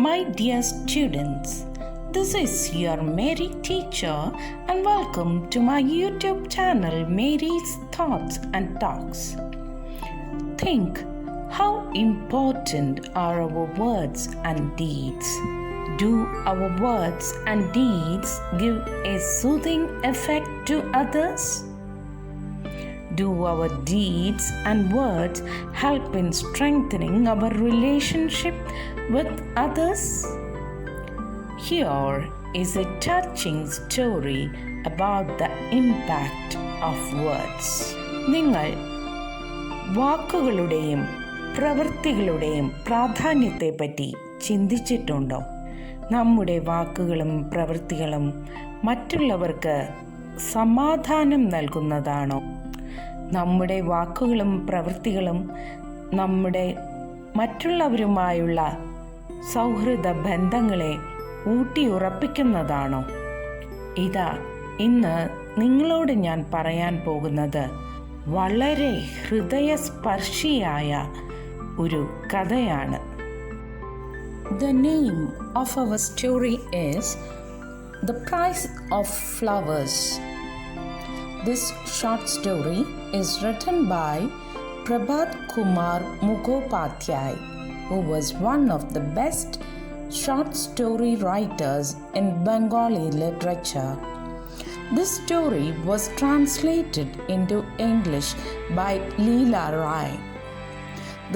My dear students, this is your Mary teacher and welcome to my YouTube channel Mary's Thoughts and Talks. Think how important are our words and deeds. Do our words and deeds give a soothing effect to others? Do our deeds and words help in strengthening our relationship with others? Here is a touching story about the impact of words. നിങ്ങൾ വാക്കുകളുടെയും പ്രവൃത്തികളുടെയും പ്രാധാന്യത്തെപ്പറ്റി ചിന്തിച്ചിട്ടുണ്ടോ? നമ്മുടെ വാക്കുകളും പ്രവൃത്തികളും മറ്റുള്ളവർക്ക് സമാധാനം നൽകുന്നതാണോ? നമ്മുടെ വാക്കുകളും പ്രവൃത്തികളും നമ്മുടെ മറ്റുള്ളവരുമായുള്ള സൗഹൃദ ബന്ധങ്ങളെ ഊട്ടിയുറപ്പിക്കുന്നതാണോ? ഇതാ ഇന്ന് നിങ്ങളോട് ഞാൻ പറയാൻ പോകുന്നത് വളരെ ഹൃദയസ്പർശിയായ ഒരു കഥയാണ്. The name of our story is The Price of Flowers. This short story is written by Prabhat Kumar Mukhopadhyay, who was one of the best short story writers in Bengali literature. This story was translated into English by Leela Rai.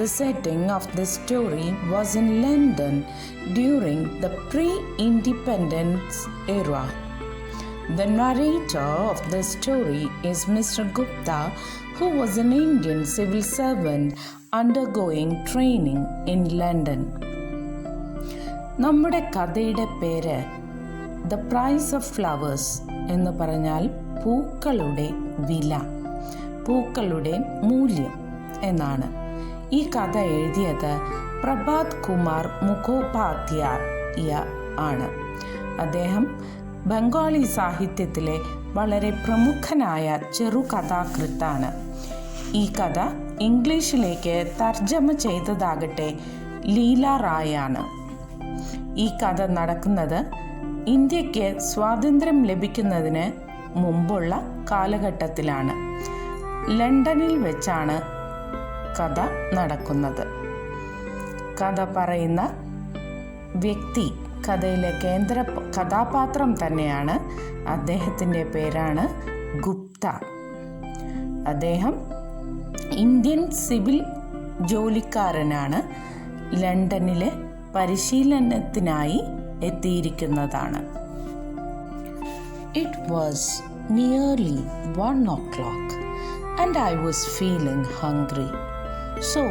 The setting of this story was in London during the pre-independence era. The narrator of this story is Mr. Gupta, who was an Indian civil servant undergoing training in London. നമ്മുടെ കഥയുടെ പേര് the price of flowers എന്ന് പറഞ്ഞാൽ പൂക്കളുടെ വില, പൂക്കളുടെ മൂല്യം എന്നാണ്. ഈ കഥ എഴുതിയത് പ്രഭാത് കുമാർ മുഖോപാധ്യായ ആണ്. അദ്ദേഹം ബംഗാളി സാഹിത്യത്തിലെ വളരെ പ്രമുഖനായ ചെറുകഥാകൃത്താണ്. ഈ കഥ ഇംഗ്ലീഷിലേക്ക് തർജ്ജമ ചെയ്തതാകട്ടെ ലീല റായാണ്. ഈ കഥ നടക്കുന്നത് ഇന്ത്യക്ക് സ്വാതന്ത്ര്യം ലഭിക്കുന്നതിന് മുമ്പുള്ള കാലഘട്ടത്തിലാണ്. ലണ്ടനിൽ വെച്ചാണ് കഥ നടക്കുന്നത്. കഥ പറയുന്ന വ്യക്തി, കഥയിലെ കേന്ദ്ര കഥാപാത്രം തന്നെയാണ്. അദ്ദേഹത്തിൻ്റെ പേരാണ് ഗുപ്ത. അദ്ദേഹം ഇന്ത്യൻ സിവിൽ ജോലിക്കാരനാണ്. ലണ്ടനിലെ പരിശീലനത്തിനായി എത്തിയിരിക്കുന്നതാണ്. It was nearly 1 o'clock and I was feeling hungry. So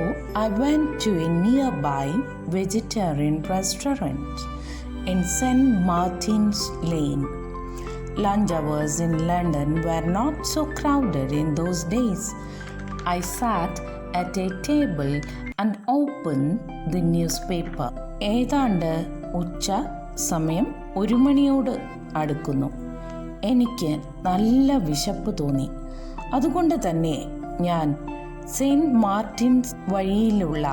I went to a nearby vegetarian restaurant in St. Martin's Lane. Lunch hours in London were not so crowded in those days. I sat at a table and opened the newspaper. ഏതാണ്ട് ഉച്ച സമയം 1 മണിയോട് അടുക്കുന്നു. എനിക്ക് നല്ല വിശപ്പ് തോന്നി. അതുകൊണ്ട് തന്നെ ഞാൻ സെയിൻറ്റ് മാർട്ടിൻസ് വഴിയിലുള്ള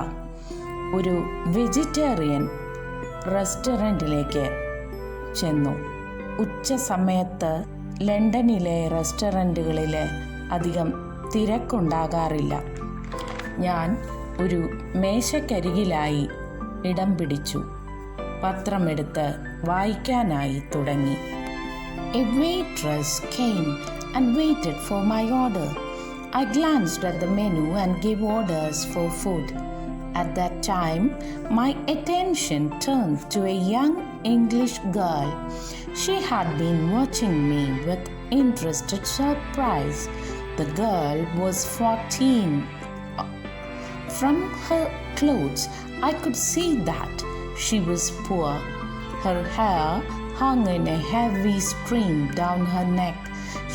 ഒരു വെജിറ്റേറിയൻ റെസ്റ്റോറൻറ്റിലേക്ക് ചെന്നു. ഉച്ച സമയത്ത് ലണ്ടനിലെ റെസ്റ്റോറൻറ്റുകളിൽ അധികം തിരക്കുണ്ടാകാറില്ല. ഞാൻ ഒരു മേശക്കരികിലായി ഇടം പിടിച്ചു. പത്രമെടുത്ത് വായിക്കാനായി തുടങ്ങി. A waitress came and waited for my order. I glanced at the menu and gave orders for food. At that time, my attention turned to a young English girl. She had been watching me with interested surprise. The girl was 14. From her clothes, I could see that she was poor. Her hair hung in a heavy stream down her neck.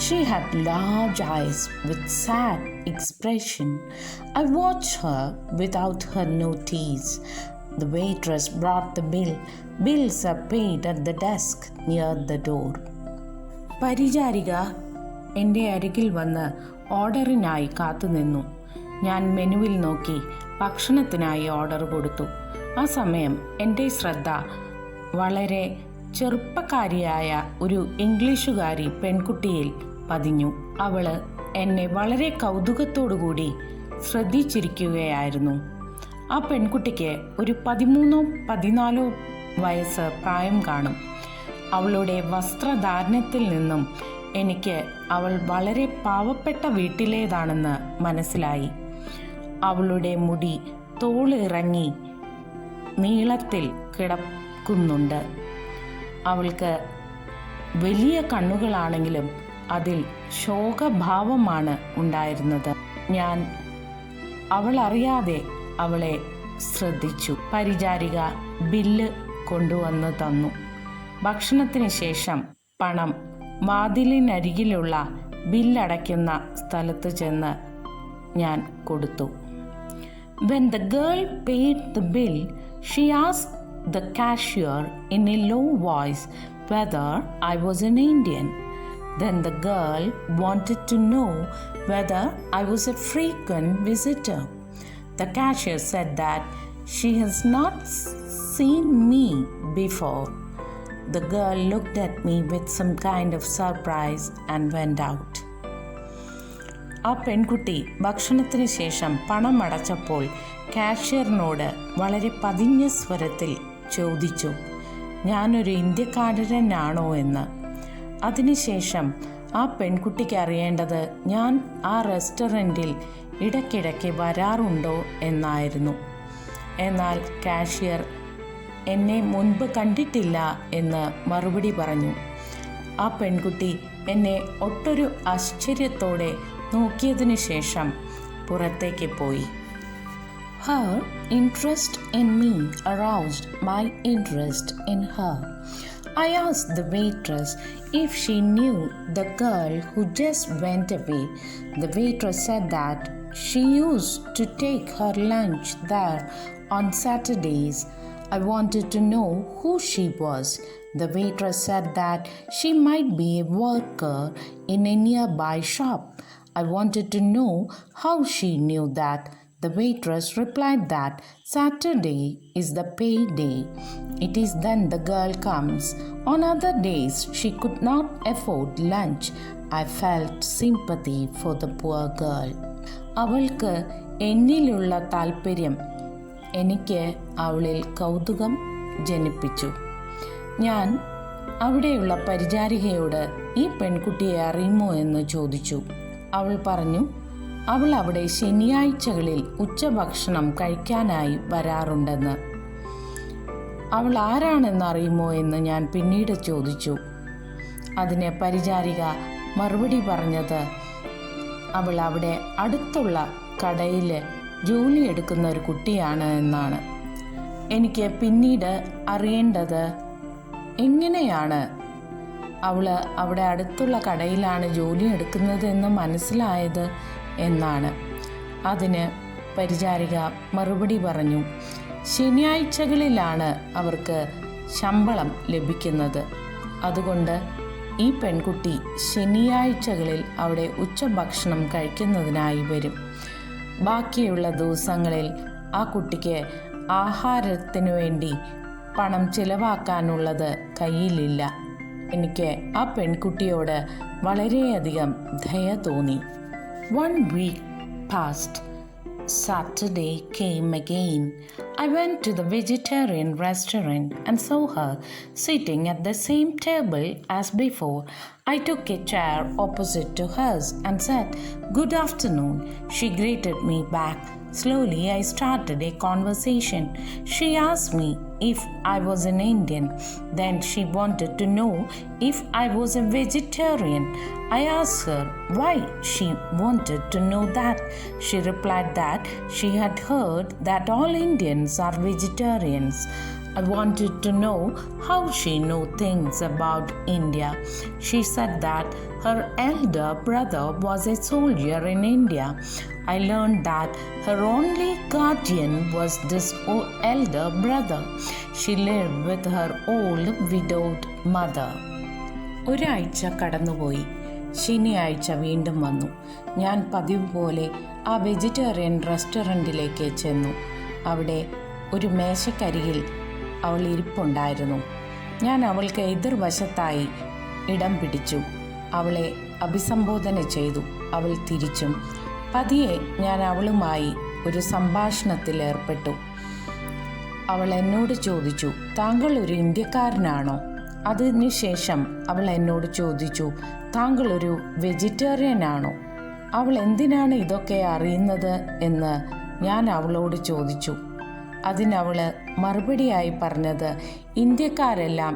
She had large eyes with sad expression. I watched her without her notice. The waitress brought the bill. Bills are paid at the desk near the door. പരിചാരിക എൻ്റെ അരികിൽ വന്ന് ഓർഡറിനായി കാത്തുനിന്നു. ഞാൻ മെനുവിൽ നോക്കി ഭക്ഷണത്തിനായി order കൊടുത്തു. ആ സമയം എൻ്റെ ശ്രദ്ധ വളരെ ചെറുപ്പക്കാരിയായ ഒരു ഇംഗ്ലീഷുകാരി പെൺകുട്ടിയിൽ പതിഞ്ഞു. അവൾ എന്നെ വളരെ കൗതുകത്തോടുകൂടി ശ്രദ്ധിച്ചിരിക്കുകയായിരുന്നു. ആ പെൺകുട്ടിക്ക് ഒരു 13-14 വയസ്സ് പ്രായം കാണും. അവളുടെ വസ്ത്രധാരണത്തിൽ നിന്നും എനിക്ക് അവൾ വളരെ പാവപ്പെട്ട വീട്ടിലേതാണെന്ന് മനസ്സിലായി. അവളുടെ മുടി തോളിറങ്ങി നീളത്തിൽ കിടക്കുന്നുണ്ട്. അവൾക്ക് വലിയ കണ്ണുകളാണെങ്കിലും അതിൽ ശോകഭാവമാണ് ഉണ്ടായിരുന്നത്. ഞാൻ അവളറിയാതെ അവളെ ശ്രദ്ധിച്ചു. പരിചാരിക ബില്ല് കൊണ്ടുവന്ന് തന്നു. ഭക്ഷണത്തിന് ശേഷം പണം വാതിലിനരികിലുള്ള ബില്ലടയ്ക്കുന്ന സ്ഥലത്ത് ചെന്ന് ഞാൻ കൊടുത്തു. When the girl paid the bill, she asked the cashier in a low voice whether I was an Indian. Then the girl wanted to know whether I was a frequent visitor. The cashier said that she has not seen me before. The girl looked at me with some kind of surprise and went out. ആ പെൺകുട്ടി ഭക്ഷണത്തിന് ശേഷം പണം അടച്ചപ്പോൾ കാഷ്യറിനോട് വളരെ പതിഞ്ഞ സ്വരത്തിൽ ചോദിച്ചു, ഞാനൊരു ഇന്ത്യക്കാരനാണോ എന്ന്. അതിനുശേഷം ആ പെൺകുട്ടിക്ക് അറിയേണ്ടത് ഞാൻ ആ റെസ്റ്റോറൻറ്റിൽ ഇടയ്ക്കിടയ്ക്ക് വരാറുണ്ടോ എന്നായിരുന്നു. എന്നാൽ കാഷ്യർ എന്നെ മുൻപ് കണ്ടിട്ടില്ല എന്ന് മറുപടി പറഞ്ഞു. ആ പെൺകുട്ടി എന്നെ ഒട്ടൊരു ആശ്ചര്യത്തോടെ നോക്കിയതിനു ശേഷം പുറത്തേക്ക് പോയി. Her interest in me aroused my interest in her. I asked the waitress if she knew the girl who just went away. The waitress said that she used to take her lunch there on Saturdays. I wanted to know who she was. The waitress said that she might be a worker in a nearby shop. I wanted to know how she knew that. The waitress replied that Saturday is the pay day. It is then the girl comes. On other days, she could not afford lunch. I felt sympathy for the poor girl. അവൾക്ക് എന്നിലുള്ള താല്പര്യം എനിക്ക് അവളിൽ കൗതുകം ജനിപ്പിച്ചു. ഞാൻ അവിടെയുള്ള പരിചാരികയോട് ഈ പെൺകുട്ടിയെ അറിയുമോ എന്ന് ചോദിച്ചു. അവൾ പറഞ്ഞു, അവൾ അവിടെ ശനിയാഴ്ചകളിൽ ഉച്ചഭക്ഷണം കഴിക്കാനായി വരാറുണ്ടെന്ന്. അവൾ ആരാണെന്നറിയുമോ എന്ന് ഞാൻ പിന്നീട് ചോദിച്ചു. അതിന് പരിചാരിക മറുപടി പറഞ്ഞത് അവൾ അവിടെ അടുത്തുള്ള കടയിൽ ജോലിയെടുക്കുന്ന ഒരു കുട്ടിയാണ് എന്നാണ്. എനിക്ക് പിന്നീട് അറിയേണ്ടത് എങ്ങനെയാണ് അവൾ അവിടെ അടുത്തുള്ള കടയിലാണ് ജോലി എടുക്കുന്നതെന്ന് മനസ്സിലായത് എന്നാണ്. അതിന് പരിചാരിക മറുപടി പറഞ്ഞു, ശനിയാഴ്ചകളിലാണ് അവർക്ക് ശമ്പളം ലഭിക്കുന്നത്. അതുകൊണ്ട് ഈ പെൺകുട്ടി ശനിയാഴ്ചകളിൽ അവിടെ ഉച്ചഭക്ഷണം കഴിക്കുന്നതിനായി വരും. ബാക്കിയുള്ള ദിവസങ്ങളിൽ ആ കുട്ടിക്ക് ആഹാരത്തിനു വേണ്ടി പണം ചിലവാക്കാനുള്ളത് കയ്യിലില്ല. എനിക്ക് ആ പെൺകുട്ടിയോട് വളരെയധികം ദയ തോന്നി. 1 week passed. Saturday came again. I went to the vegetarian restaurant and saw her sitting at the same table as before. I took a chair opposite to hers and said, "Good afternoon." She greeted me back. Slowly, I started a conversation. She asked me if I was an Indian. Then she wanted to know if I was a vegetarian. I asked her why she wanted to know that. She replied that she had heard that all Indians are vegetarians. I wanted to know how she knew things about India. She said that her elder brother was a soldier in India. I learned that her only guardian was this elder brother. She lived with her old widowed mother. ഒരാഴ്ച കടന്നുപോയി. ശനിയാഴ്ച വീണ്ടും വന്നു. ഞാൻ പതിവ് പോലെ ആ vegetarian റെസ്റ്റോറൻറ്റിലേക്ക് ചെന്നു. അവിടെ ഒരു മേശക്കരികിൽ അവൾ ഇരിപ്പുണ്ടായിരുന്നു. ഞാൻ അവൾക്ക് എതിർവശത്തായി ഇടം പിടിച്ചു. അവളെ അഭിസംബോധന ചെയ്തു. അവൾ തിരിച്ചും. പതിയെ ഞാൻ അവളുമായി ഒരു സംഭാഷണത്തിൽ ഏർപ്പെട്ടു. അവൾ എന്നോട് ചോദിച്ചു, താങ്കൾ ഒരു ഇന്ത്യക്കാരനാണോ? അതിനുശേഷം അവൾ എന്നോട് ചോദിച്ചു, താങ്കൾ ഒരു വെജിറ്റേറിയൻ ആണോ? അവൾ എന്തിനാണ് ഇതൊക്കെ അറിയുന്നത് എന്ന് ഞാൻ അവളോട് ചോദിച്ചു. അതിനവൾ മറുപടിയായി പറഞ്ഞത്, ഇന്ത്യക്കാരെല്ലാം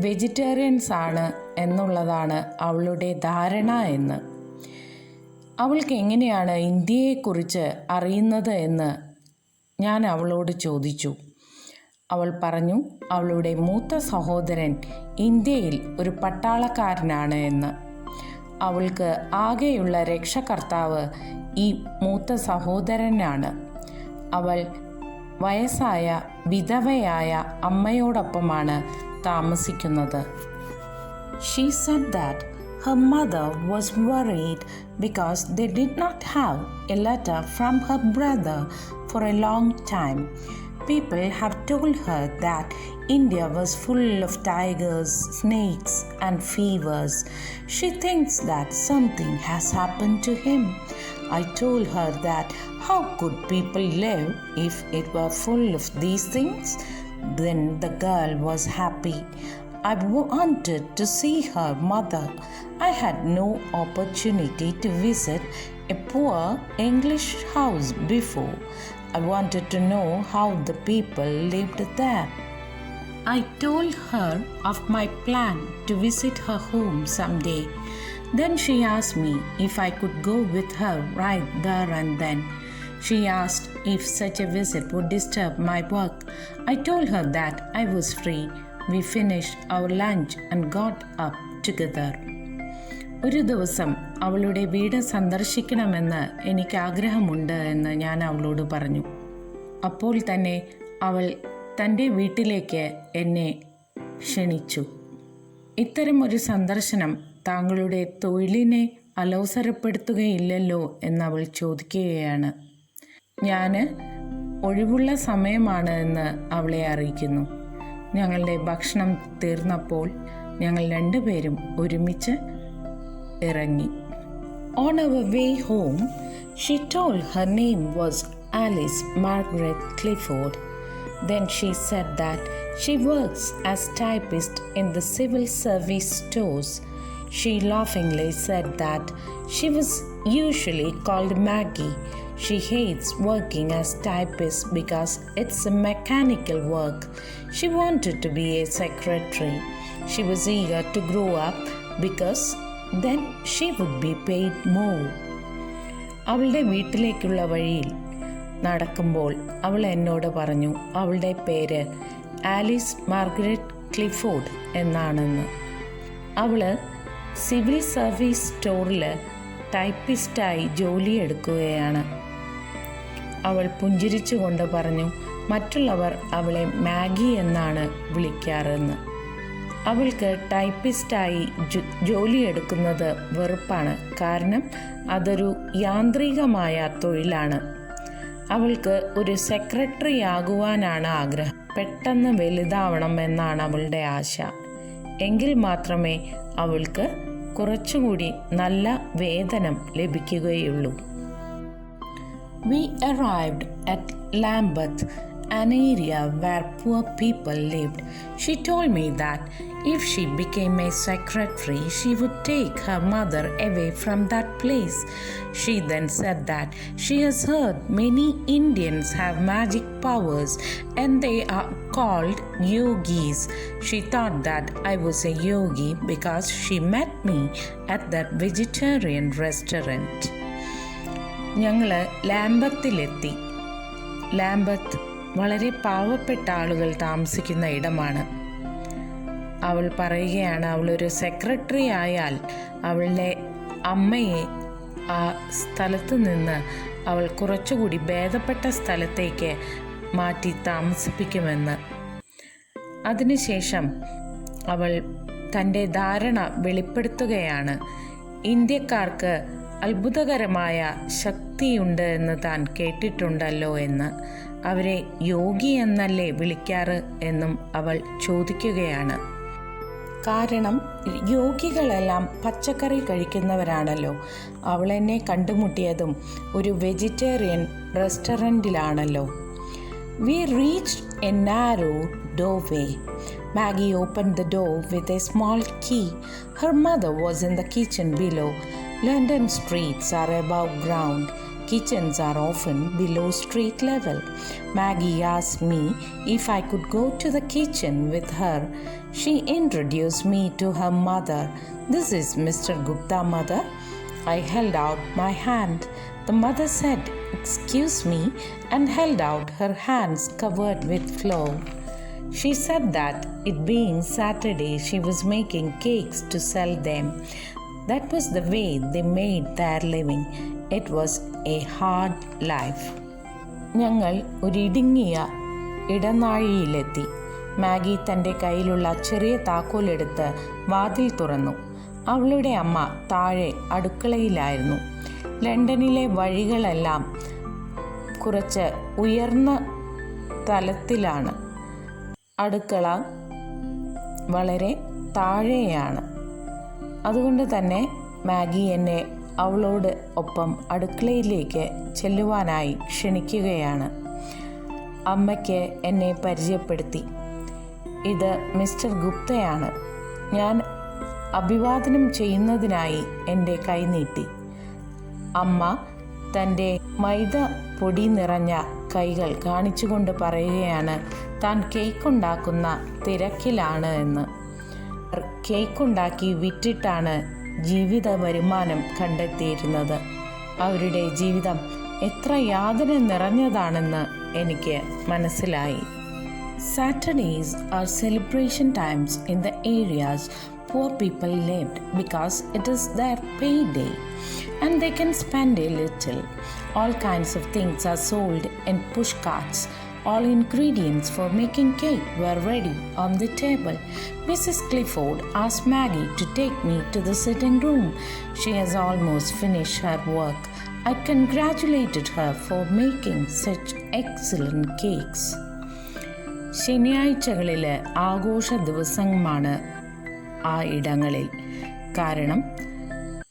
വെജിറ്റേറിയൻസ് ആണ് എന്നുള്ളതാണ് അവളുടെ ധാരണ എന്ന്. അവൾക്ക് എങ്ങനെയാണ് ഇന്ത്യയെക്കുറിച്ച് അറിയുന്നത് എന്ന് ഞാൻ അവളോട് ചോദിച്ചു. അവൾ പറഞ്ഞു, അവളുടെ മൂത്ത സഹോദരൻ ഇന്ത്യയിൽ ഒരു പട്ടാളക്കാരനാണ് എന്ന്. അവൾക്ക് ആകെയുള്ള രക്ഷകർത്താവ് ഈ മൂത്ത സഹോദരനാണ്. അവൾ വയസ്സായ വിധവയായ അമ്മയോടൊപ്പമാണ് താമസിക്കുന്നത്. She said that her mother was worried because they did not have a letter from her brother for a long time. People have told her that India was full of tigers, snakes, and fevers. She thinks that something has happened to him. I told her that how could people live if it were full of these things? Then the girl was happy. I wanted to see her mother. I had no opportunity to visit a poor English house before. I wanted to know how the people lived there. I told her of my plan to visit her home someday. Then she asked me if I could go with her right there and then. She asked if such a visit would disturb my work. I told her that I was free. We finished our lunch and got up together. ഒരു ദിവസം അവളുടെ വീട് സന്ദർശിക്കണമെന്ന് എനിക്ക് ആഗ്രഹമുണ്ട് എന്ന് ഞാൻ അവളോട് പറഞ്ഞു. അപ്പോൾ തന്നെ അവൾ തൻ്റെ വീട്ടിലേക്ക് എന്നെ ക്ഷണിച്ചു. ഇത്തരം ഒരു സന്ദർശനം താങ്കളുടെ തൊഴിലിനെ അലോസരപ്പെടുത്തുകയില്ലല്ലോ എന്നവൾ ചോദിക്കുകയാണ്. ഞാൻ ഒഴിവുള്ള സമയമാണ് എന്ന് അവളെ അറിയിക്കുന്നു. ഞങ്ങളുടെ ഭക്ഷണം തീർന്നപ്പോൾ ഞങ്ങൾ രണ്ടുപേരും ഒരുമിച്ച് ഇറങ്ങി. On our way home, she told her name was Alice Margaret Clifford. Then she said that she works as typist in the civil service stores. She laughingly said that she was usually called Maggie. She hates working as typist because it's a mechanical work. She wanted to be a secretary. She was eager to grow up because then she would be paid more. അവളുടെ വീട്ടിലേക്കുള്ള വഴിയിൽ നടക്കുമ്പോൾ അവൾ എന്നോട് പറഞ്ഞു, അവളുടെ പേര് Alice Margaret Clifford എന്നാണെന്ന്. അവൾ സിവിൽ സർവീസ് സ്റ്റോറിൽ ടൈപ്പിസ്റ്റായി ജോലിയെടുക്കുകയാണ്. അവൾ പുഞ്ചിരിച്ചുകൊണ്ട് പറഞ്ഞു, മറ്റുള്ളവർ അവളെ മാഗി എന്നാണ് വിളിക്കാറെന്ന്. അവൾക്ക് ടൈപ്പിസ്റ്റായി ജോലിയെടുക്കുന്നത് വെറുപ്പാണ്. കാരണം അതൊരു യാന്ത്രികമായ തൊഴിലാണ്. അവൾക്ക് ഒരു സെക്രട്ടറി ആകുവാനാണ് ആഗ്രഹം. പെട്ടെന്ന് വലുതാവണം എന്നാണ് അവളുടെ ആശ. എങ്കിൽ മാത്രമേ അവൾക്ക് കുറച്ചുകൂടി നല്ല വേതനം ലഭിക്കുകയുള്ളൂ. We arrived at Lambeth, an area where poor people lived. She told me that if she became a secretary, she would take her mother away from that place. She then said that she has heard many Indians have magic powers and they are called yogis. She thought that I was a yogi because she met me at that vegetarian restaurant. ഞങ്ങൾ ലാംബത്തിലെത്തി. ലാംബത്ത് വളരെ പാവപ്പെട്ട ആളുകൾ താമസിക്കുന്ന ഇടമാണ്. അവൾ പറയുകയാണ്, അവളൊരു secretary ആയാൽ അവളുടെ അമ്മയെ ആ സ്ഥലത്ത് നിന്ന് അവൾ കുറച്ചുകൂടി ഭേദപ്പെട്ട സ്ഥലത്തേക്ക് മാറ്റി താമസിപ്പിക്കുമെന്ന്. അതിനുശേഷം അവൾ തൻ്റെ ധാരണ വെളിപ്പെടുത്തുകയാണ്. ഇന്ത്യക്കാർക്ക് അത്ഭുതകരമായ ശക്തിയുണ്ട് എന്ന് താൻ കേട്ടിട്ടുണ്ടല്ലോ എന്ന്. അവരെ യോഗി എന്നല്ലേ വിളിക്കാറ് എന്നും അവൾ ചോദിക്കുകയാണ്. കാരണം യോഗികളെല്ലാം പച്ചക്കറി കഴിക്കുന്നവരാണല്ലോ. അവൾ എന്നെ കണ്ടുമുട്ടിയതും ഒരു vegetarian റെസ്റ്റോറൻറ്റിലാണല്ലോ. We reached a narrow doorway. Maggie opened the door with a small key. Her mother was in the kitchen below. London streets are above ground. Kitchens are often below street level. Maggie asked me if I could go to the kitchen with her. She introduced me to her mother. "This is Mr. Gupta, mother." I held out my hand. The mother said, "Excuse me," and held out her hands covered with flour. She said that it being Saturday, she was making cakes to sell them. That was the way they made their living. It was a hard life. ഞങ്ങൾ ഒരിടുങ്ങിയ ഇടനാഴിയിലെത്തി. Maggi തൻ്റെ കയ്യിലുള്ള ചെറിയ താക്കോലെടുത്ത് വാതിൽ തുറന്നു. അവളുടെ അമ്മ താഴെ അടുക്കളയിലായിരുന്നു. ലണ്ടനിലെ വഴികളെല്ലാം കുറച്ച് ഉയർന്ന തലത്തിലാണ്. അടുക്കള വളരെ താഴെയാണ്. അതുകൊണ്ട് തന്നെ മാഗി എന്നെ അവളോട് ഒപ്പം അടുക്കളയിലേക്ക് ചെല്ലുവാനായി ക്ഷണിക്കുകയാണ്. അമ്മയ്ക്ക് എന്നെ പരിചയപ്പെടുത്തി. "ഇത് മിസ്റ്റർ ഗുപ്തയാണ്." ഞാൻ അഭിവാദനം ചെയ്യുന്നതിനായി എൻ്റെ കൈ നീട്ടി. അമ്മ തൻ്റെ മൈദ പൊടി നിറഞ്ഞ കൈകൾ കാണിച്ചുകൊണ്ട് പറയുകയാണ് താൻ കേക്കുണ്ടാക്കുന്ന തിരക്കിലാണ് എന്ന്. കേക്കുണ്ടാക്കി വിറ്റിട്ടാണ് ജീവിത വരുമാനം കണ്ടെത്തിയിരുന്നത്. അവരുടെ ജീവിതം എത്ര യാതന നിറഞ്ഞതാണെന്ന് എനിക്ക് മനസ്സിലായി. Saturdays are celebration times in the areas poor people lived because it is their payday and they can spend a little. All kinds of things are sold in push carts. All ingredients for making cake were ready on the table. Mrs. Clifford asked Maggie to take me to the sitting room. She has almost finished her work. I congratulated her for making such excellent cakes. ശനിയാഴ്ചകളിൽ ആഘോഷ ദിവസമാണ് ആ ഇടങ്ങളിൽ. കാരണം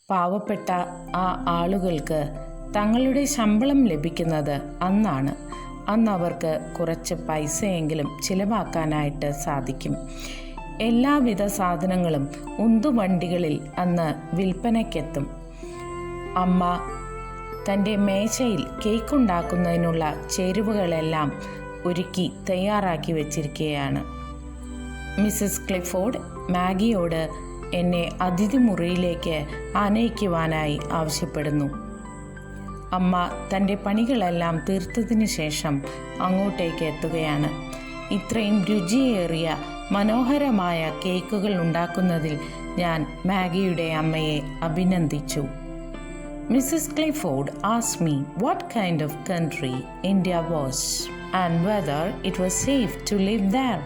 പാവപ്പെട്ട ആ ആളുകൾക്ക് തങ്ങളുടെ ശമ്പളം ലഭിക്കുന്നത് അന്നാണ്. അന്ന് അവർക്ക് കുറച്ച് പൈസയെങ്കിലും ചിലവാക്കാനായിട്ട് സാധിക്കും. എല്ലാവിധ സാധനങ്ങളും ഉന്തുവണ്ടികളിൽ അന്ന് വിൽപ്പനയ്ക്കെത്തും. അമ്മ തൻ്റെ മേശയിൽ കേക്കുണ്ടാക്കുന്നതിനുള്ള ചേരുവകളെല്ലാം ഒരുക്കി തയ്യാറാക്കി വച്ചിരിക്കുകയാണ്. മിസ്സസ് ക്ലിഫോർഡ് മാഗിയോട് എന്നെ അതിഥി മുറിയിലേക്ക് ആനയിക്കുവാനായി ആവശ്യപ്പെടുന്നു. അമ്മ തൻ്റെ പണികളെല്ലാം തീർത്തതിന് ശേഷം അങ്ങോട്ടേക്ക് എത്തുകയാണ്. ഇത്രയും രുചിയേറിയ മനോഹരമായ കേക്കുകൾ ഉണ്ടാക്കുന്നതിൽ ഞാൻ മാഗിയുടെ അമ്മയെ അഭിനന്ദിച്ചു. Mrs. Clifford asked me what kind of country India was and whether it was safe to live there.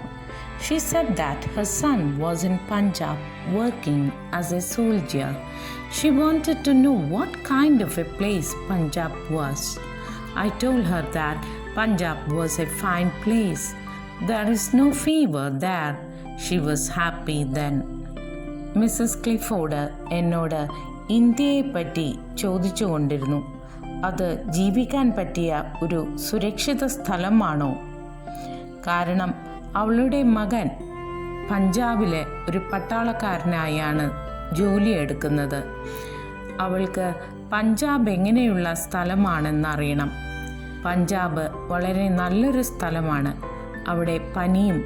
She said that her son was in Punjab working as a soldier. She wanted to know what kind of a place Punjab was. I told her that Punjab was a fine place. There is no fever there. She was happy then. Mrs. Clifford എന്നോട് ഇന്ത്യയെപ്പറ്റി ചോദിച്ചു കൊണ്ടിരുന്നു. അത് ജീവിക്കാൻ പറ്റിയ ഒരു സുരക്ഷിത സ്ഥലമാണോ? കാരണം അവളുടെ മകൻ പഞ്ചാബിലെ ഒരു പട്ടാളക്കാരനായാണ് ജോലി എടുക്കുന്നത്. അവൾക്ക് പഞ്ചാബ് എങ്ങനെയുള്ള സ്ഥലമാണെന്നറിയണം. പഞ്ചാബ് വളരെ നല്ലൊരു സ്ഥലമാണ്. അവിടെ പനിയും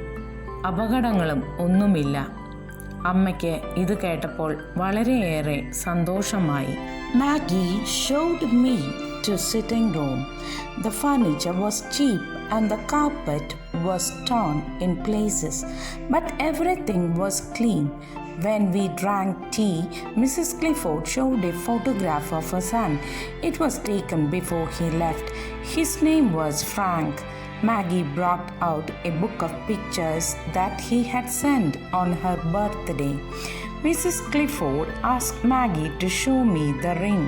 അപകടങ്ങളും ഒന്നുമില്ല. അമ്മയ്ക്ക് ഇത് കേട്ടപ്പോൾ വളരെയേറെ സന്തോഷമായി. Maggie showed me to sitting room. The furniture was cheap and the carpet was torn in places, but everything was clean. When we drank tea, Mrs. Clifford showed a photograph of her son. It was taken before he left. His name was Frank. Maggie brought out a book of pictures that he had sent on her birthday. Mrs. Clifford asked Maggie to show me the ring.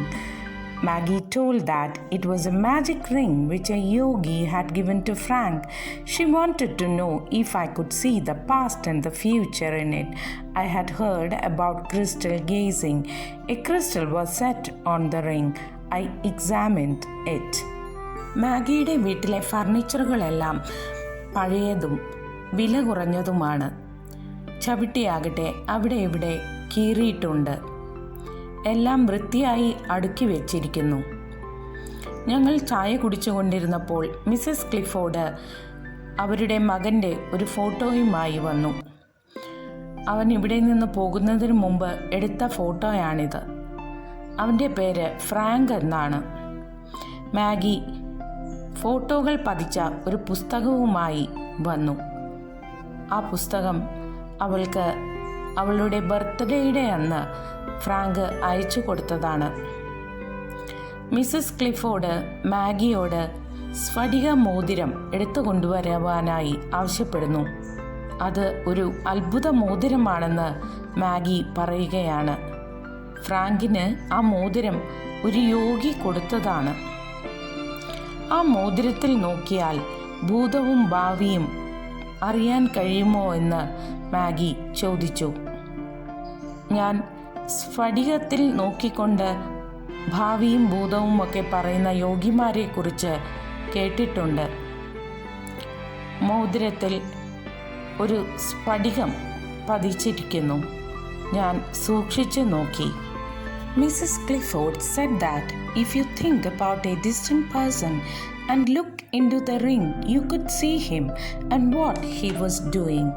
Maggie told that it was a magic ring which a yogi had given to Frank. She wanted to know if I could see the past and the future in it. I had heard about crystal gazing. A crystal was set on the ring. I examined it. മാഗിയുടെ വീട്ടിലെ ഫർണിച്ചറുകളെല്ലാം പഴയതും വില കുറഞ്ഞതുമാണ്. ചവിട്ടിയാകട്ടെ അവിടെ ഇവിടെ കീറിയിട്ടുണ്ട്. എല്ലാം വൃത്തിയായി അടുക്കി വെച്ചിരിക്കുന്നു. ഞങ്ങൾ ചായ കുടിച്ചുകൊണ്ടിരുന്നപ്പോൾ മിസ്സസ് ക്ലിഫോർഡ് അവരുടെ മകൻ്റെ ഒരു ഫോട്ടോയുമായി വന്നു. അവൻ ഇവിടെ നിന്ന് പോകുന്നതിന് മുമ്പ് എടുത്ത ഫോട്ടോയാണിത്. അവൻ്റെ പേര് ഫ്രാങ്ക് എന്നാണ്. മാഗി ഫോട്ടോകൾ പതിച്ച ഒരു പുസ്തകവുമായി വന്നു. ആ പുസ്തകം അവൾക്ക് അവളുടെ ബർത്ത്ഡേയുടെ അന്ന് ഫ്രാങ്ക് അയച്ചു കൊടുത്തതാണ്. മിസ്സസ് ക്ലിഫോർഡ് മാഗിയോട് സ്ഫടിക മോതിരം എടുത്തു കൊണ്ടുവരുവാനായി ആവശ്യപ്പെടുന്നു. അത് ഒരു അത്ഭുത മോതിരമാണെന്ന് മാഗി പറയുകയാണ്. ഫ്രാങ്കിന് ആ മോതിരം ഒരു യോഗി കൊടുത്തതാണ്. ആ മോതിരത്തിൽ നോക്കിയാൽ ഭൂതവും ഭാവിയും അറിയാൻ കഴിയുമോ എന്ന് മാഗി ചോദിച്ചു. ഞാൻ സ്ഫടികത്തിൽ നോക്കിക്കൊണ്ട് ഭാവിയും ഭൂതവും ഒക്കെ പറയുന്ന യോഗിമാരെ കുറിച്ച് കേട്ടിട്ടുണ്ട്. മോതിരത്തിൽ ഒരു സ്ഫടികം പതിച്ചിരിക്കുന്നു. ഞാൻ സൂക്ഷിച്ചു നോക്കി. Mrs. Clifford said that if you think about a distant person and look into the ring, you could see him and what he was doing.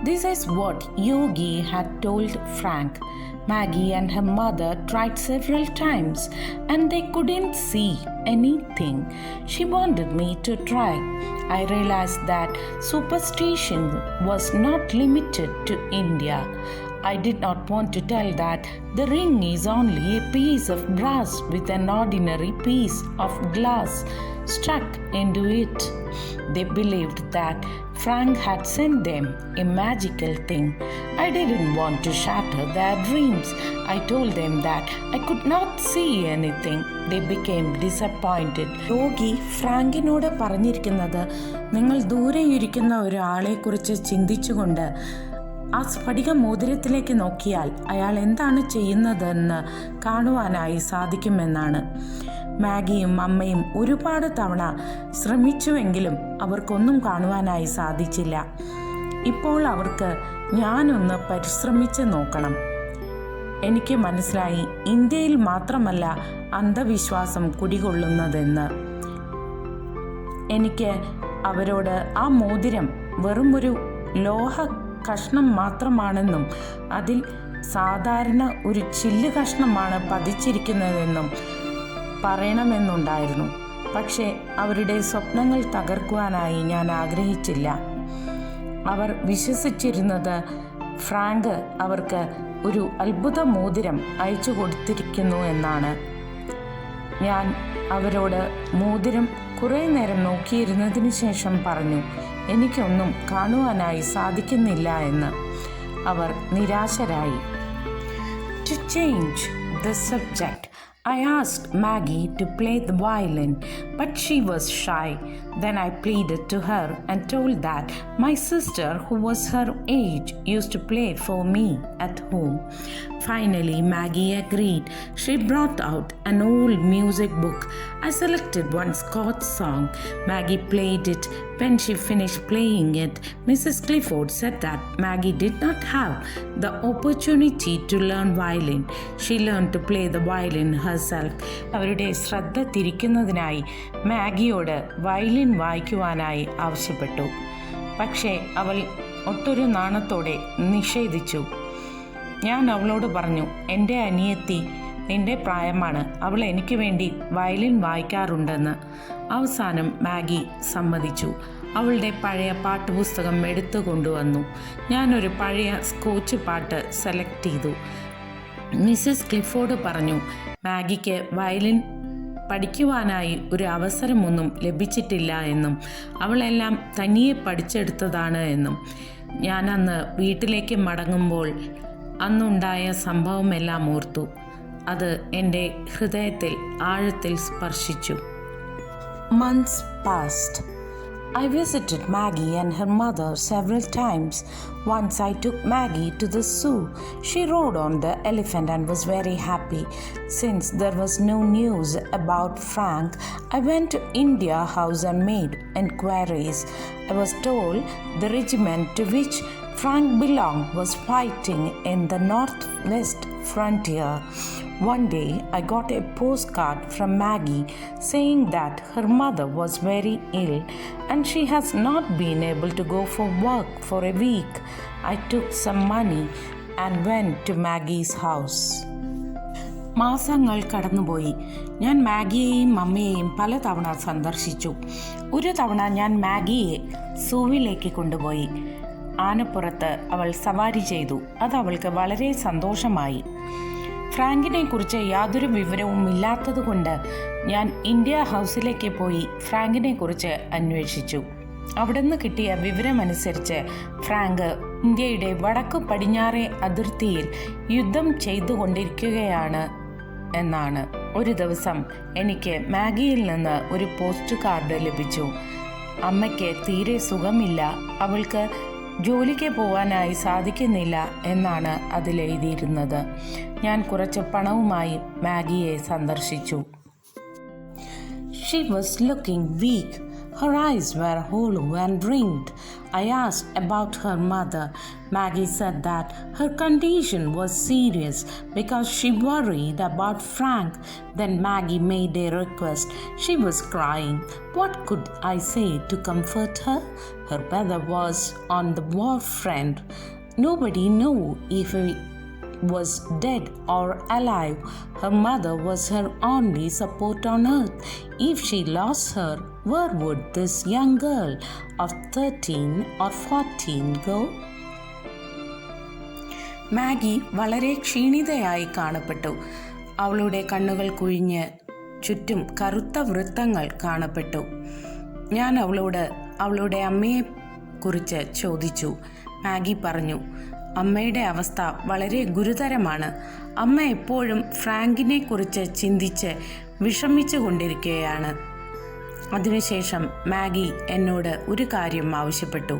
This is what Yogi had told Frank. Maggie and her mother tried several times and they couldn't see anything. She wanted me to try. I realized that superstition was not limited to India. I did not want to tell that the ring is only a piece of brass with an ordinary piece of glass stuck into it. They believed that Frank had sent them a magical thing. I didn't want to shatter their dreams. I told them that I could not see anything. They became disappointed. യോഗി ഫ്രാങ്കിനോട് പറഞ്ഞിരിക്കുന്നത്, നിങ്ങൾ ദൂരെ ഇരിക്കുന്ന ഒരാളെക്കുറിച്ച് ചിന്തിച്ചുകൊണ്ട് ആ സ്ഫടിക മോതിരത്തിലേക്ക് നോക്കിയാൽ അയാൾ എന്താണ് ചെയ്യുന്നതെന്ന് കാണുവാനായി സാധിക്കുമെന്നാണ്. മാഗിയും അമ്മയും ഒരുപാട് തവണ ശ്രമിച്ചുവെങ്കിലും അവർക്കൊന്നും കാണുവാനായി സാധിച്ചില്ല. ഇപ്പോൾ അവർക്ക് ഞാനൊന്ന് പരിശ്രമിച്ച് നോക്കണം. എനിക്ക് മനസ്സിലായി ഇന്ത്യയിൽ മാത്രമല്ല അന്ധവിശ്വാസം കുടികൊള്ളുന്നതെന്ന്. എനിക്ക് അവരോട് ആ മോതിരം വെറും ഒരു ലോഹ കഷ്ണം മാത്രമാണെന്നും അതിൽ സാധാരണ ഒരു ചില്ല് കഷ്ണമാണ് പതിച്ചിരിക്കുന്നതെന്നും പറയണമെന്നുണ്ടായിരുന്നു. പക്ഷേ അവരുടെ സ്വപ്നങ്ങൾ തകർക്കുവാനായി ഞാൻ ആഗ്രഹിച്ചില്ല. അവർ വിശ്വസിച്ചിരുന്നത് ഫ്രാങ്ക് അവർക്ക് ഒരു അത്ഭുത മോതിരം അയച്ചു കൊടുത്തിരിക്കുന്നു എന്നാണ്. ഞാൻ അവരോട് മോതിരം കുറേ നേരം നോക്കിയിരുന്നതിന് ശേഷം പറഞ്ഞു, എനിക്കൊന്നും കാണുവാനായി സാധിക്കുന്നില്ല എന്ന്. അവർ നിരാശരായി. To change the subject, I asked Maggie to play the violin, but she was shy. Then I pleaded to her and told that my sister, who was her age, used to play for me at home. Finally, Maggie agreed. She brought out an old music book. I selected one Scotch song. Maggie played it. When she finished playing it, Mrs. Clifford said that Maggie did not have the opportunity to learn violin. She learned to play the violin herself. അവരുടെ ശ്രദ്ധ തിരിക്കുന്നതിനായി മാഗിയോട് violin വായിക്കുവാനായി ആവശ്യപ്പെട്ടു. പക്ഷേ അവൾ ഒട്ടൊരു നാണത്തോടെ നിഷേധിച്ചു. ഞാൻ അവളോട് പറഞ്ഞു, എൻ്റെ അനിയത്തി നിന്റെ പ്രായമാണ്, അവൾ എനിക്ക് വേണ്ടി വയലിൻ വായിക്കാറുണ്ടെന്ന്. അവസാനം മാഗി സമ്മതിച്ചു. അവളുടെ പഴയ പാട്ടുപുസ്തകം എടുത്തു കൊണ്ടുവന്നു. ഞാനൊരു പഴയ സ്കോച്ച് പാട്ട് സെലക്ട് ചെയ്തു. മിസ്സസ് ക്ലിഫോർഡ് പറഞ്ഞു, മാഗിക്ക് വയലിൻ പഠിക്കുവാനായി ഒരു അവസരമൊന്നും ലഭിച്ചിട്ടില്ല എന്നും അവളെല്ലാം തനിയെ പഠിച്ചെടുത്തതാണ് എന്നും. ഞാൻ അന്ന് വീട്ടിലേക്ക് മടങ്ങുമ്പോൾ അന്നുണ്ടായ സംഭവമെല്ലാം ഓർത്തു. അത് എൻ്റെ ഹൃദയത്തിൽ ആഴത്തിൽ സ്പർശിച്ചു. Months passed. I visited Maggie and her mother several times. Once I took Maggie to the zoo. She rode on the elephant and was very happy. Since there was no news about Frank, I went to India House and made enquiries. I was told the regiment to which Frank belonged was fighting in the northwest frontier. One day I got a postcard from Maggie saying that her mother was very ill and she has not been able to go for work for a week. I took some money and went to Maggie's house. മാസങ്ങൾ കടന്നുപോയി. ഞാൻ മാഗിയെയും അമ്മയെയും പലതവണ സന്ദർശിച്ചു. ഒരു തവണ ഞാൻ മാഗിയെ സൂവിലേക്ക് കൊണ്ടുപോയി. ആനപ്പുറത്ത് അവൾ സവാരി ചെയ്തു. അത് അവൾക്ക് വളരെ സന്തോഷമായി. ഫ്രാങ്കിനെ കുറിച്ച് യാതൊരു വിവരവും ഇല്ലാത്തതുകൊണ്ട് ഞാൻ ഇന്ത്യ ഹൗസിലേക്ക് പോയി ഫ്രാങ്കിനെ കുറിച്ച് അന്വേഷിച്ചു. അവിടുന്ന് കിട്ടിയ വിവരമനുസരിച്ച് ഫ്രാങ്ക് ഇന്ത്യയുടെ വടക്കു പടിഞ്ഞാറേ അതിർത്തിയിൽ യുദ്ധം ചെയ്തുകൊണ്ടിരിക്കുകയാണ് എന്നാണ്. ഒരു ദിവസം എനിക്ക് മാഗിയിൽ നിന്ന് ഒരു പോസ്റ്റ് കാർഡ് ലഭിച്ചു. അമ്മയ്ക്ക് തീരെ സുഖമില്ല, അവൾക്ക് ജോലിക്ക് പോവാനായി സാധിക്കുന്നില്ല എന്നാണ് അതിലെഴുതിയിരുന്നത്. ഞാൻ കുറച്ച് പണവുമായി മാഗിയെ സന്ദർശിച്ചു. She was looking weak. Her eyes were hollow and ringed. I asked about her mother. Maggie said that her condition was serious because she worried about Frank. Then Maggie made a request. She was crying. What could I say to comfort her? Her brother was on the war front. Nobody knew if he was dead or alive. Her mother was her only support on earth. If she lost her, where would this young girl of 13 or 14 go? Maggi വളരെ ക്ഷീണിതയായി കാണപ്പെട്ടു. അവളുടെ കണ്ണുകൾ കുഴിഞ്ഞ് ചുറ്റും കറുത്ത വൃത്തങ്ങൾ കാണപ്പെട്ടു. ഞാൻ അവളോട് അവളുടെ അമ്മയെ കുറിച്ച് ചോദിച്ചു. മാഗി പറഞ്ഞു, അമ്മയുടെ അവസ്ഥ വളരെ ഗുരുതരമാണ്. അമ്മ എപ്പോഴും ഫ്രാങ്കിനെ കുറിച്ച് ചിന്തിച്ച് വിഷമിച്ചു കൊണ്ടിരിക്കുകയാണ്. അതിനുശേഷം മാഗി എന്നോട് ഒരു കാര്യം ആവശ്യപ്പെട്ടു.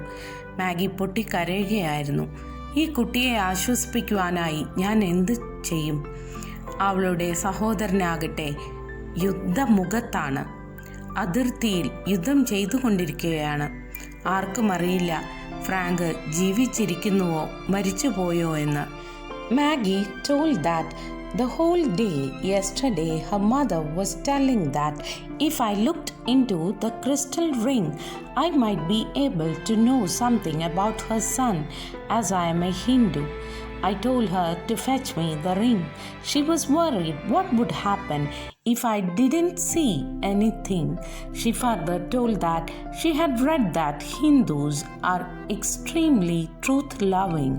മാഗി പൊട്ടിക്കരയുകയായിരുന്നു. ഈ കുട്ടിയെ ആശ്വസിപ്പിക്കുവാനായി ഞാൻ എന്ത് ചെയ്യും? അവളുടെ സഹോദരനാകട്ടെ യുദ്ധമുഖത്താണ്, അതിർത്തിയിൽ യുദ്ധം ചെയ്തുകൊണ്ടിരിക്കുകയാണ്. ആർക്കും അറിയില്ല ഫ്രാങ്ക് ജീവിച്ചിരിക്കുന്നുവോ മരിച്ചുപോയോ എന്ന്. Maggie told that the whole day yesterday her mother was telling that if I looked into the crystal ring, I might be able to know something about her son, as I am a Hindu. I told her to fetch me the ring. She was worried what would happen if I didn't see anything. She further told that she had read that Hindus are extremely truth-loving.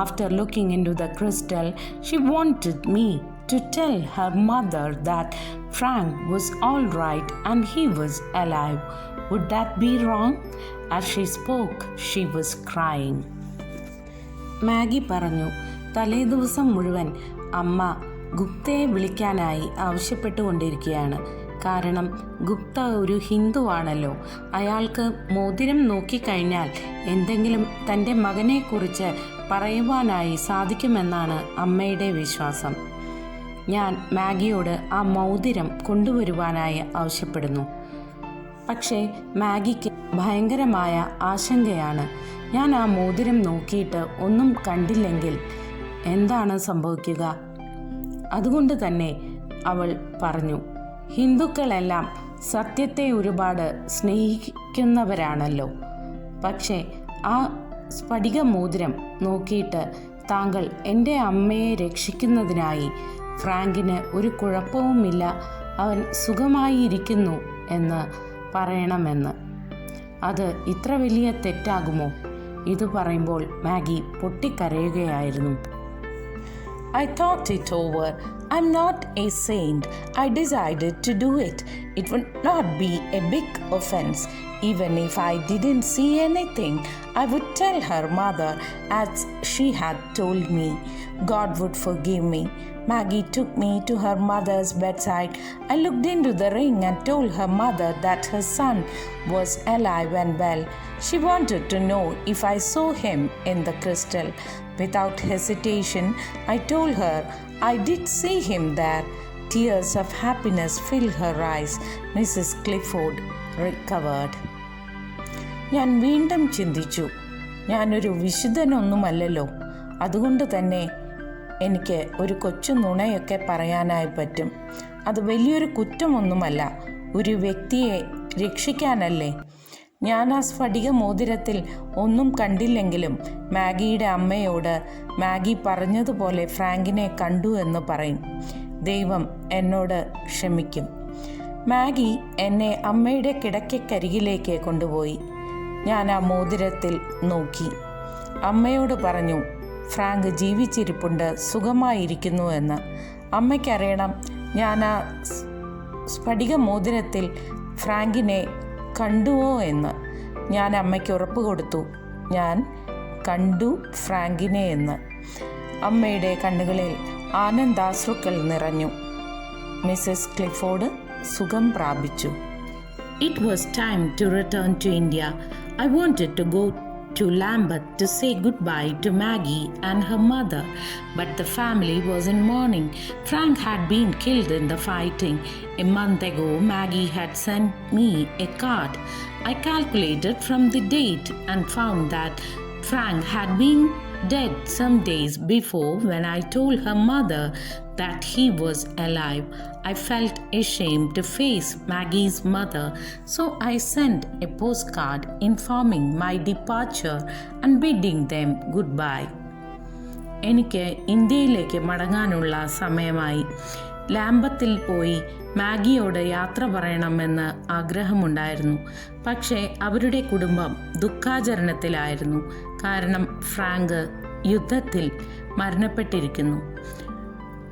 After looking into the crystal, she wanted me to tell her mother that Frank was all right and he was alive. Would that be wrong? As she spoke, she was crying. Maggi പറഞ്ഞു, തലേദിവസം മുഴുവൻ അമ്മ ഗുപ്തയെ വിളിക്കാനായി ആവശ്യപ്പെട്ടുകൊണ്ടിരിക്കുകയാണ്. കാരണം ഗുപ്ത ഒരു ഹിന്ദുവാണല്ലോ. അയാൾക്ക് മോതിരം നോക്കിക്കഴിഞ്ഞാൽ എന്തെങ്കിലും തൻ്റെ മകനെക്കുറിച്ച് പറയുവാനായി സാധിക്കുമെന്നാണ് അമ്മയുടെ വിശ്വാസം. ഞാൻ മാഗിയോട് ആ മോതിരം കൊണ്ടുവരുവാനായി ആവശ്യപ്പെടുന്നു. പക്ഷേ മാഗിക്ക് ഭയങ്കരമായ ആശങ്കയാണ്. ഞാൻ ആ മോതിരം നോക്കിയിട്ട് ഒന്നും കണ്ടില്ലെങ്കിൽ എന്താണ് സംഭവിക്കുക? അതുകൊണ്ട് തന്നെ അവൾ പറഞ്ഞു, ഹിന്ദുക്കളെല്ലാം സത്യത്തെ ഒരുപാട് സ്നേഹിക്കുന്നവരാണല്ലോ. പക്ഷേ ആ സ്ഫടിക മോതിരം നോക്കിയിട്ട് താങ്കൾ എൻ്റെ അമ്മയെ രക്ഷിക്കുന്നതിനായി ഫ്രാങ്കിന് ഒരു കുഴപ്പവുമില്ല, അവൻ സുഖമായിരിക്കുന്നു എന്ന് പറയണമെന്ന്. അത് ഇത്ര വലിയ തെറ്റാകുമോ? ഇത് പറയുമ്പോൾ Maggi പൊട്ടിക്കരയുകയായിരുന്നു. I thought it over. I'm not a saint. I decided to do it. It would not be a big offense. Even if I didn't see anything, I would tell her mother as she had told me. God would forgive me. Maggie took me to her mother's bedside. I looked into the ring and told her mother that her son was alive and well. She wanted to know if I saw him in the crystal. Without hesitation, I told her I did see him there. Tears of happiness filled her eyes. Mrs. Clifford recovered. ഞാൻ വീണ്ടും ചിന്തിച്ചു, ഞാനൊരു വിശുദ്ധനൊന്നുമല്ലല്ലോ. അതുകൊണ്ട് തന്നെ എനിക്ക് ഒരു കൊച്ചു നുണയൊക്കെ പറയാനായി പറ്റും. അത് വലിയൊരു കുറ്റമൊന്നുമല്ല. ഒരു വ്യക്തിയെ രക്ഷിക്കാനല്ലേ. ഞാൻ ആ സ്ഫടിക മോതിരത്തിൽ ഒന്നും കണ്ടില്ലെങ്കിലും മാഗിയുടെ അമ്മയോട് മാഗി പറഞ്ഞതുപോലെ ഫ്രാങ്കിനെ കണ്ടു എന്ന് പറയും. ദൈവം എന്നോട് ക്ഷമിക്കും. മാഗി എന്നെ അമ്മയുടെ കിടക്കക്കരികിലേക്ക് കൊണ്ടുപോയി. ഞാൻ ആ മോതിരത്തിൽ നോക്കി. അമ്മയോട് പറഞ്ഞു, ഫ്രാങ്ക് ജീവിച്ചിരിപ്പുണ്ട്, സുഖമായിരിക്കുന്നു എന്ന്. അമ്മയ്ക്കറിയണം ഞാൻ ആ സ്ഫടിക മോതിരത്തിൽ ഫ്രാങ്കിനെ കണ്ടുവോ എന്ന്. ഞാൻ അമ്മയ്ക്ക് ഉറപ്പ് കൊടുത്തു, ഞാൻ കണ്ടു ഫ്രാങ്കിനെ എന്ന്. അമ്മയുടെ കണ്ണുകളിൽ ആനന്ദാശ്രുക്കൾ നിറഞ്ഞു. മിസ്സസ് ക്ലിഫോർഡ് സുഖം പ്രാപിച്ചു. It was time to return to India. I wanted to go to Lambeth to say goodbye to Maggie and her mother, but the family was in mourning. Frank had been killed in the fighting. A month ago, Maggie had sent me a card. I calculated from the date and found that Frank had been dead some days before when I told her mother that he was alive. I felt ashamed to face Maggie's mother, so I sent a postcard informing my departure and bidding them goodbye. എനിക്ക് ഇന്ത്യയിലേക്ക് മടങ്ങാനുള്ള സമയമായി. ലാംബത്തിൽ പോയി മാഗിയോട് യാത്ര പറയണമെന്ന് ആഗ്രഹമുണ്ടായിരുന്നു. പക്ഷേ അവരുടെ കുടുംബം ദുഃഖാചരണത്തിലായിരുന്നു. കാരണം ഫ്രാങ്ക് യുദ്ധത്തിൽ മരണപ്പെട്ടിരിക്കുന്നു.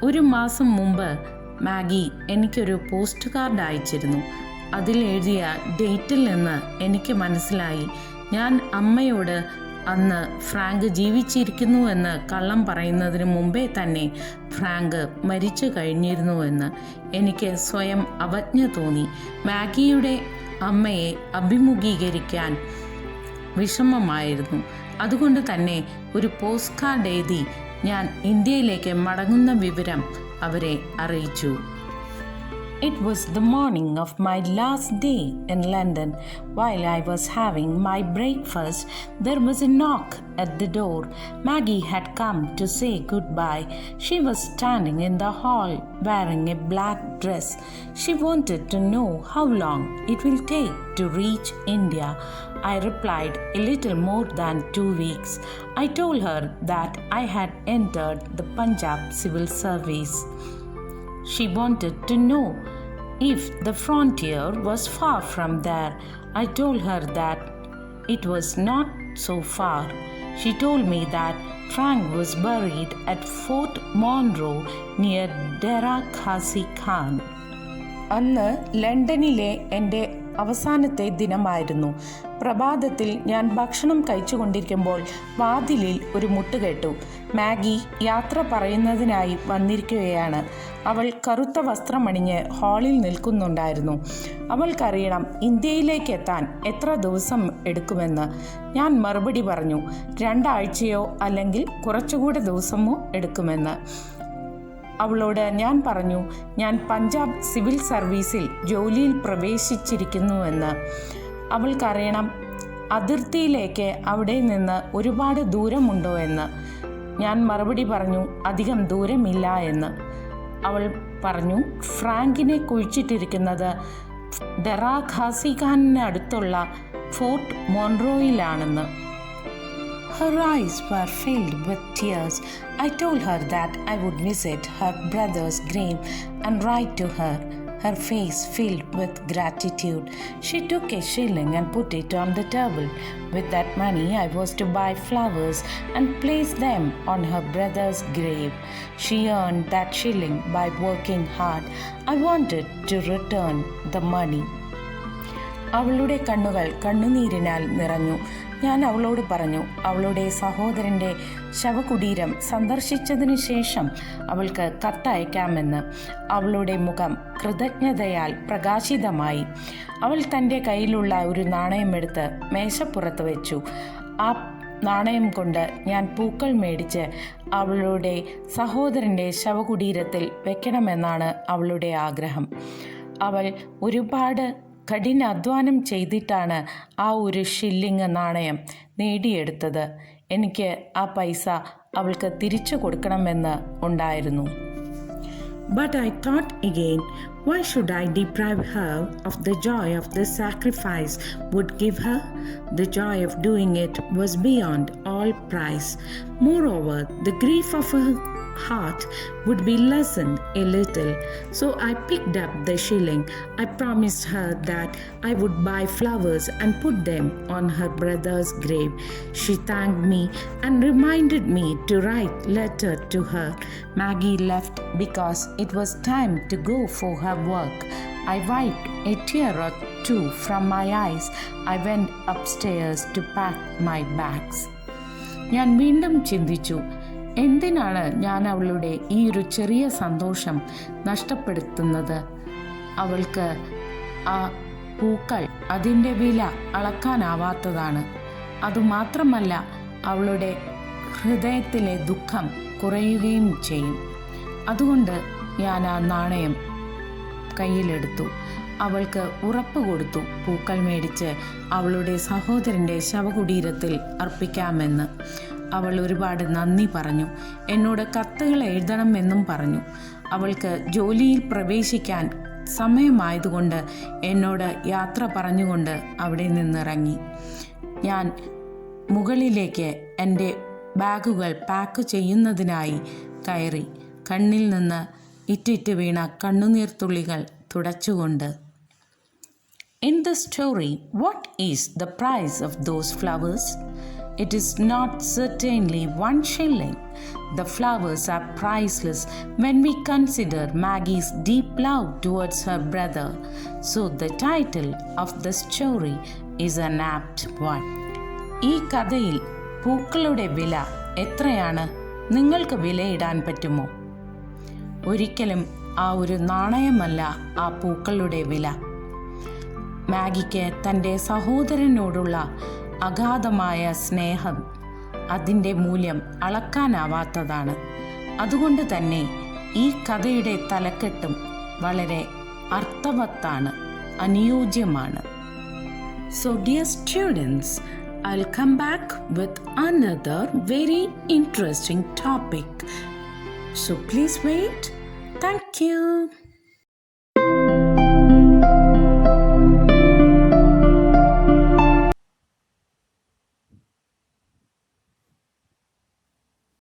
ഒരു മാസം മുമ്പ് മാഗി എനിക്കൊരു പോസ്റ്റ് കാർഡ് അയച്ചിരുന്നു. അതിലെഴുതിയ ഡേറ്റിൽ നിന്ന് എനിക്ക് മനസ്സിലായി ഞാൻ അമ്മയോട് അന്ന് ഫ്രാങ്ക് ജീവിച്ചിരിക്കുന്നുവെന്ന് കള്ളം പറയുന്നതിന് മുമ്പേ തന്നെ ഫ്രാങ്ക് മരിച്ചു കഴിഞ്ഞിരുന്നുവെന്ന്. എനിക്ക് സ്വയം അവജ്ഞ തോന്നി. മാഗിയുടെ അമ്മയെ അഭിമുഖീകരിക്കാൻ വിഷമമായിരുന്നു. അതുകൊണ്ട് തന്നെ ഒരു പോസ്റ്റ് കാർഡ് എഴുതി ഞാൻ ഇന്ത്യയിലേക്ക് മടങ്ങുന്ന വിവരം അവരെ അറിയിച്ചു. It was the morning of my last day in London. While I was having my breakfast, there was a knock at the door. Maggie had come to say goodbye. She was standing in the hall wearing a black dress. She wanted to know how long it will take to reach India. I replied, a little more than 2 weeks. I told her that I had entered the Punjab Civil Service. She wanted to know if the frontier was far from there. I told her that it was not so far. She told me that Frank was buried at Fort Monroe near Dera Ghazi Khan. അന്ന് ലണ്ടനിലെ എൻ്റെ അവസാനത്തെ ദിനമായിരുന്നു. പ്രഭാതത്തിൽ ഞാൻ ഭക്ഷണം കഴിച്ചുകൊണ്ടിരിക്കുമ്പോൾ വാതിലിൽ ഒരു മുട്ട് കേട്ടു. മാഗി യാത്ര പറയുന്നതിനായി വന്നിരിക്കുകയാണ്. അവൾ കറുത്ത വസ്ത്രമണിഞ്ഞ് ഹാളിൽ നിൽക്കുന്നുണ്ടായിരുന്നു. അവൾക്കറിയണം ഇന്ത്യയിലേക്ക് എത്താൻ എത്ര ദിവസം എടുക്കുമെന്ന്. ഞാൻ മറുപടി പറഞ്ഞു, 2 ആഴ്ചയോ അല്ലെങ്കിൽ കുറച്ചുകൂടെ ദിവസമോ എടുക്കുമെന്ന്. അവളോട് ഞാൻ പറഞ്ഞു, ഞാൻ പഞ്ചാബ് സിവിൽ സർവീസിൽ ജോലിയിൽ പ്രവേശിച്ചിരിക്കുന്നുവെന്ന്. അവൾക്കറിയണം അതിർത്തിയിലേക്ക് അവിടെ നിന്ന് ഒരുപാട് ദൂരമുണ്ടോ എന്ന്. ഞാൻ മറുപടി പറഞ്ഞു, അധികം ദൂരമില്ല എന്ന്. അവൾ പറഞ്ഞു, ഫ്രാങ്കിനെ കുഴിച്ചിട്ടിരിക്കുന്നത് ദറാ ഖാസി ഖാനിന് അടുത്തുള്ള fort മോൺറോയിലാണെന്ന്. Her eyes were filled with tears. I told her that I would visit her brother's grave and write to her. Her face filled with gratitude. She took a shilling and put it on the table. With that money, I was to buy flowers and place them on her brother's grave. She earned that shilling by working hard. I wanted to return the money. അവളുടെ കണ്ണുകൾ കണ്ണുനീരിനാൽ നിറഞ്ഞു. ഞാൻ അവളോട് പറഞ്ഞു, അവളുടെ സഹോദരൻ്റെ ശവകുടീരം സന്ദർശിച്ചതിന് ശേഷം അവൾക്ക് കത്തയക്കാമെന്ന്. അവളുടെ മുഖം കൃതജ്ഞതയാൽ പ്രകാശിതമായി. അവൾ തൻ്റെ കയ്യിലുള്ള ഒരു നാണയമെടുത്ത് മേശപ്പുറത്ത് വെച്ചു. ആ നാണയം കൊണ്ട് ഞാൻ പൂക്കൾ മേടിച്ച് അവളുടെ സഹോദരൻ്റെ ശവകുടീരത്തിൽ വെക്കണമെന്നാണ് അവളുടെ ആഗ്രഹം. അവൾ ഒരുപാട് കഠിനാധ്വാനം ചെയ്തിട്ടാണ് ആ ഒരു ഷില്ലിങ് നാണയം നേടിയെടുത്തത്. എനിക്ക് ആ പൈസ അവൾക്ക് തിരിച്ചു കൊടുക്കണമെന്ന് ഉണ്ടായിരുന്നു. But I thought again, why should I deprive her of the joy of the sacrifice would give her? The joy of doing it was beyond all price. Moreover, the grief of her heart would be lessened a little. So I picked up the shilling. I promised her that I would buy flowers and put them on her brother's grave. She thanked me and reminded me to write letter to her. Maggie left because it was time to go for her work. I wiped a tear or two from my eyes. I went upstairs to pack my bags. ഞാൻ വീണ്ടും ചിന്തിച്ചു, എന്തിനാണ് ഞാൻ അവളുടെ ഈ ഒരു ചെറിയ സന്തോഷം നഷ്ടപ്പെടുത്തുന്നത്? അവൾക്ക് ആ പൂക്കൾ അതിൻ്റെ വില അളക്കാനാവാത്തതാണ്. അതുമാത്രമല്ല, അവളുടെ ഹൃദയത്തിലെ ദുഃഖം കുറയുകയും ചെയ്യും. അതുകൊണ്ട് ഞാൻ ആ നാണയം കയ്യിലെടുത്തു. അവൾക്ക് ഉറപ്പ് കൊടുത്തു പൂക്കൾ മേടിച്ച് അവളുടെ സഹോദരൻ്റെ ശവകുടീരത്തിൽ അർപ്പിക്കാമെന്ന്. അവൾ ഒരുപാട് നന്ദി പറഞ്ഞു. എന്നോട് കത്തുകൾ എഴുതണമെന്നും പറഞ്ഞു. അവൾക്ക് ജോലിയിൽ പ്രവേശിക്കാൻ സമയമായതുകൊണ്ട് എന്നോട് യാത്ര പറഞ്ഞുകൊണ്ട് അവിടെ നിന്നിറങ്ങി. ഞാൻ മുകളിലേക്ക് എൻ്റെ ബാഗുകൾ പാക്ക് ചെയ്യുന്നതിനായി കയറി. കണ്ണിൽ നിന്ന് ഇറ്റിറ്റ് വീണ കണ്ണുനീർത്തുള്ളികൾ തുടച്ചുകൊണ്ട്. In the story, what is the price of those flowers? It is not certainly 1 shilling. The flowers are priceless when we consider Maggie's deep love towards her brother. So the title of the story is an apt one. ഈ കഥയിൽ പൂക്കളുടെ വില എത്രയാണ്? നിങ്ങൾക്ക് വിലയിടാൻ പറ്റുമോ? ഒരിക്കലും ആ ഒരു നാണയമല്ല ആ പൂക്കളുടെ വില. മാഗിക്ക് തൻ്റെ സഹോദരനോടുള്ള അഗാധമായ സ്നേഹം, അതിൻ്റെ മൂല്യം അളക്കാനാവാത്തതാണ്. അതുകൊണ്ട് തന്നെ ഈ കഥയുടെ തലക്കെട്ടും വളരെ അർത്ഥവത്താണ്, അനുയോജ്യമാണ്. So dear students, I'll come back with another very interesting topic. So please wait. Thank you.